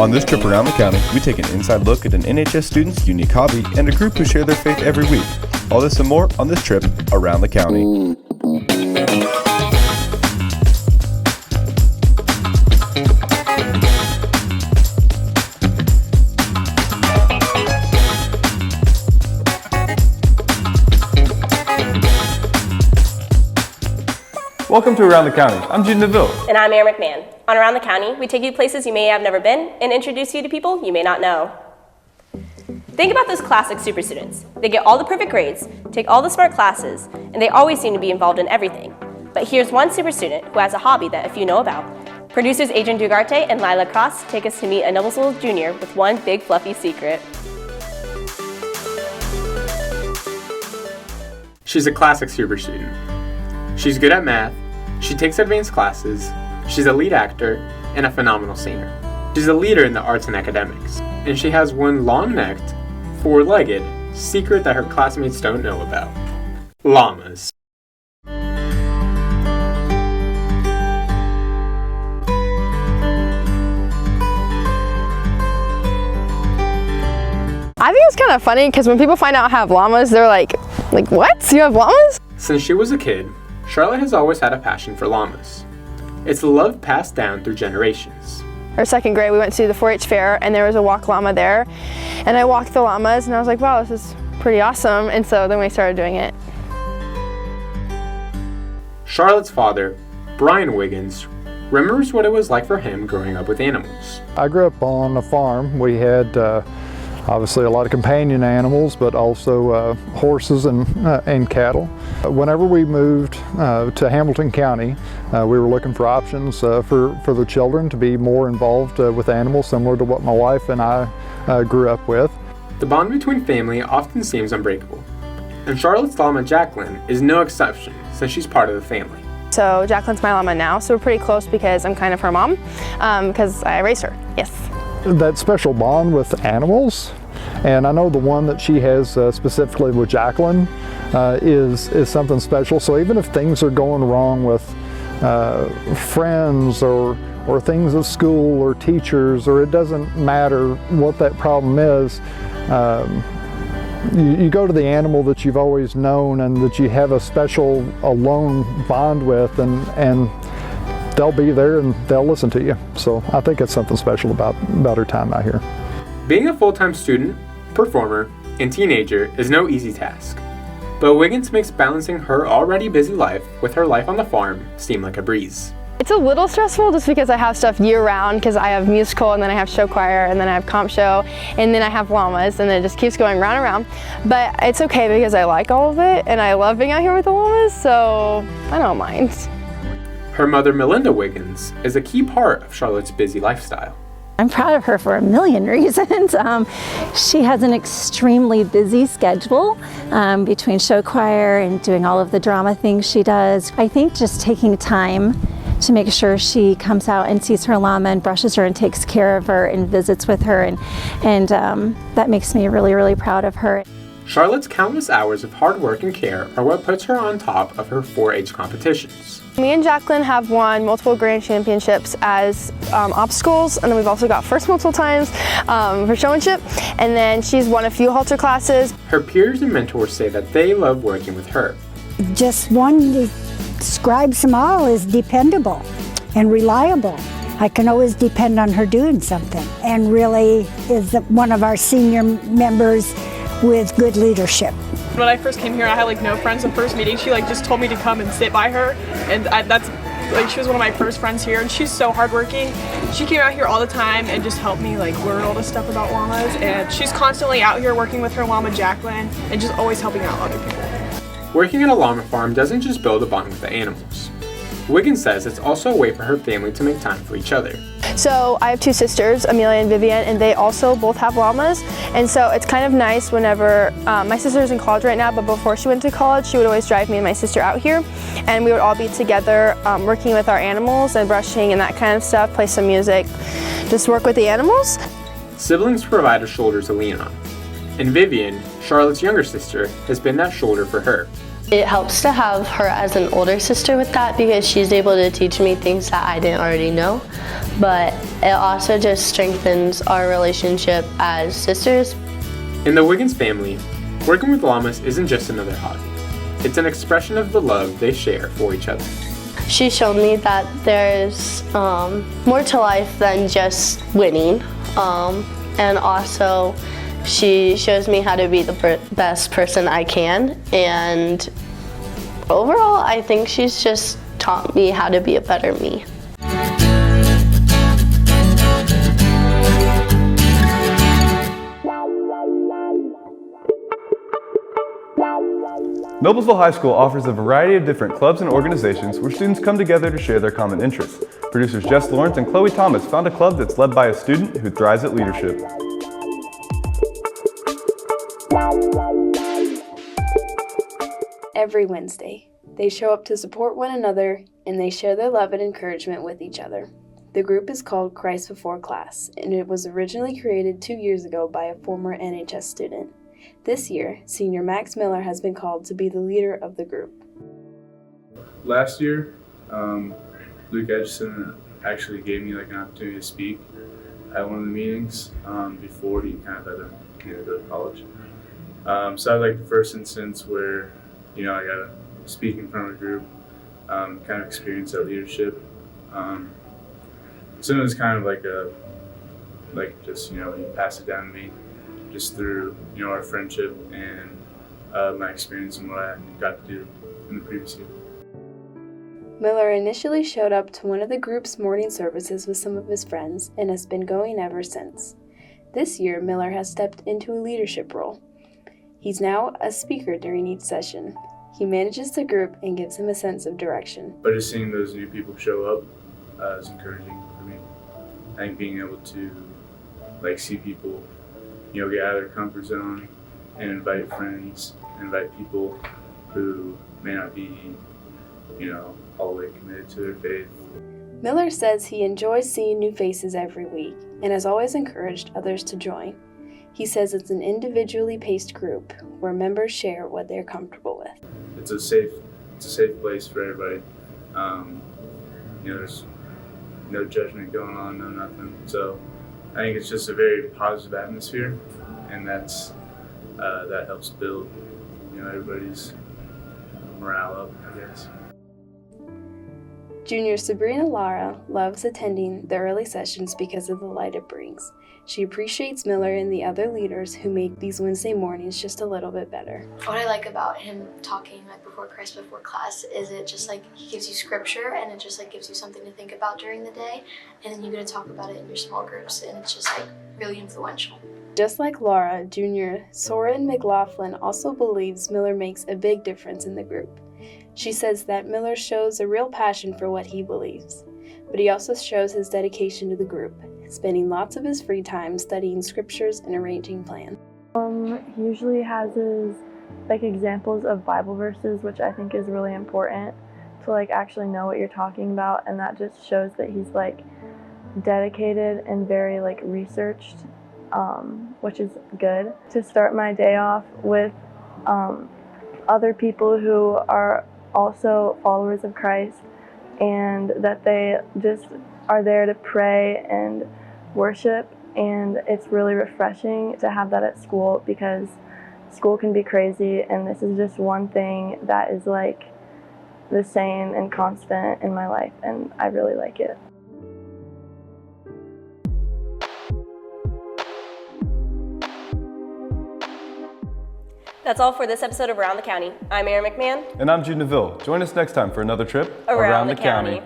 On this trip around the county, we take an inside look at an NHS student's unique hobby and a group who share their faith every week. All this and more on this trip around the county. Welcome to Around the County. I'm Jude Neville. And I'm Erin McMahon. On Around the County, we take you to places you may have never been and introduce you to people you may not know. Think about those classic super students. They get all the perfect grades, take all the smart classes, and they always seem to be involved in everything. But here's one super student who has a hobby that a few know about. Producers Adrian Dugarte and Lila Cross take us to meet a Noblesville junior with one big fluffy secret. She's a classic super student. She's good at math, she takes advanced classes, she's a lead actor, and a phenomenal singer. She's a leader in the arts and academics, and she has one long-necked, four-legged secret that her classmates don't know about. Llamas. I think it's kind of funny because when people find out I have llamas, they're like, what? You have llamas? Since she was a kid, Charlotte has always had a passion for llamas. It's a love passed down through generations. Our second grade, we went to the 4-H fair and there was a walk llama there. And I walked the llamas and I was like, wow, this is pretty awesome. And so then we started doing it. Charlotte's father, Brian Wiggins, remembers what it was like for him growing up with animals. I grew up on a farm. We had obviously a lot of companion animals, but also horses and cattle. Whenever we moved to Hamilton County, we were looking for options for the children to be more involved with animals, similar to what my wife and I grew up with. The bond between family often seems unbreakable, and Charlotte's llama Jacqueline is no exception since she's part of the family. So Jacqueline's my llama now, so we're pretty close because I'm kind of her mom, because I raised her, yes. That special bond with animals, and I know the one that she has specifically with Jacqueline is something special. So even if things are going wrong with friends or things at school or teachers, or it doesn't matter what that problem is, you go to the animal that you've always known and that you have a special alone bond with, and they'll be there and they'll listen to you. So I think it's something special about her time out here. Being a full-time student, performer, and teenager is no easy task. But Wiggins makes balancing her already busy life with her life on the farm seem like a breeze. It's a little stressful just because I have stuff year-round, because I have musical and then I have show choir and then I have comp show and then I have llamas, and it just keeps going round and round. But it's okay because I like all of it and I love being out here with the llamas, so I don't mind. Her mother, Melinda Wiggins, is a key part of Charlotte's busy lifestyle. I'm proud of her for a million reasons. She has an extremely busy schedule between show choir and doing all of the drama things she does. I think just taking time to make sure she comes out and sees her llama and brushes her and takes care of her and visits with her, and that makes me really, really proud of her. Charlotte's countless hours of hard work and care are what puts her on top of her 4-H competitions. Me and Jacqueline have won multiple grand championships as obstacles, and then we've also got first multiple times for showmanship, and then she's won a few halter classes. Her peers and mentors say that they love working with her. Just one describes them all as dependable and reliable. I can always depend on her doing something, and really is one of our senior members with good leadership. When I first came here, I had no friends. The first meeting, she just told me to come and sit by her, and she was one of my first friends here, and she's so hardworking. She came out here all the time and just helped me learn all this stuff about llamas, and she's constantly out here working with her llama Jacqueline and just always helping out other people. Working at a llama farm doesn't just build a bond with the animals. Wiggins says it's also a way for her family to make time for each other. So I have two sisters, Amelia and Vivian, and they also both have llamas. And so it's kind of nice whenever, my sister's in college right now, but before she went to college, she would always drive me and my sister out here. And we would all be together working with our animals and brushing and that kind of stuff, play some music, just work with the animals. Siblings provide a shoulder to lean on. And Vivian, Charlotte's younger sister, has been that shoulder for her. It helps to have her as an older sister with that because she's able to teach me things that I didn't already know. But it also just strengthens our relationship as sisters. In the Wiggins family, working with llamas isn't just another hobby. It's an expression of the love they share for each other. She showed me that there's more to life than just winning. And also, she shows me how to be the best person I can. And overall, I think she's just taught me how to be a better me. Noblesville High School offers a variety of different clubs and organizations where students come together to share their common interests. Producers Jess Lawrence and Chloe Thomas found a club that's led by a student who thrives at leadership. Every Wednesday, they show up to support one another and they share their love and encouragement with each other. The group is called Christ Before Class, and it was originally created 2 years ago by a former NHS student. This year, senior Max Miller has been called to be the leader of the group. Last year, Luke Edgson actually gave me an opportunity to speak at one of the meetings before he kind of had to go to college. So that was the first instance where I got to speak in front of a group, kind of experience that leadership. So it was kind of he passed it down to me just through, our friendship and my experience and what I got to do in the previous year. Miller initially showed up to one of the group's morning services with some of his friends and has been going ever since. This year, Miller has stepped into a leadership role. He's now a speaker during each session. He manages the group and gives him a sense of direction. But just seeing those new people show up is encouraging for me. I think being able to see people get out of their comfort zone and invite friends, invite people who may not be, all the way committed to their faith. Miller says he enjoys seeing new faces every week and has always encouraged others to join. He says it's an individually paced group where members share what they're comfortable with. It's a safe place for everybody. There's no judgment going on, no nothing. So I think it's just a very positive atmosphere, and that helps build, everybody's morale up, I guess. Junior Sabrina Lara loves attending the early sessions because of the light it brings. She appreciates Miller and the other leaders who make these Wednesday mornings just a little bit better. What I like about him talking before Christ Before Class is it just he gives you scripture and it just gives you something to think about during the day, and then you're going to talk about it in your small groups, and it's just really influential. Just like Laura, Junior Soren McLaughlin also believes Miller makes a big difference in the group. She says that Miller shows a real passion for what he believes, but he also shows his dedication to the group, spending lots of his free time studying scriptures and arranging plans. He usually has his examples of Bible verses, which I think is really important to actually know what you're talking about, and that just shows that he's dedicated and very researched, which is good. To start my day off with other people who are also followers of Christ, and that they just are there to pray and worship, and it's really refreshing to have that at school because school can be crazy, and this is just one thing that is the same and constant in my life, and I really like it. That's all for this episode of Around the County. I'm Erin McMahon. And I'm Jude Neville. Join us next time for another trip Around the County.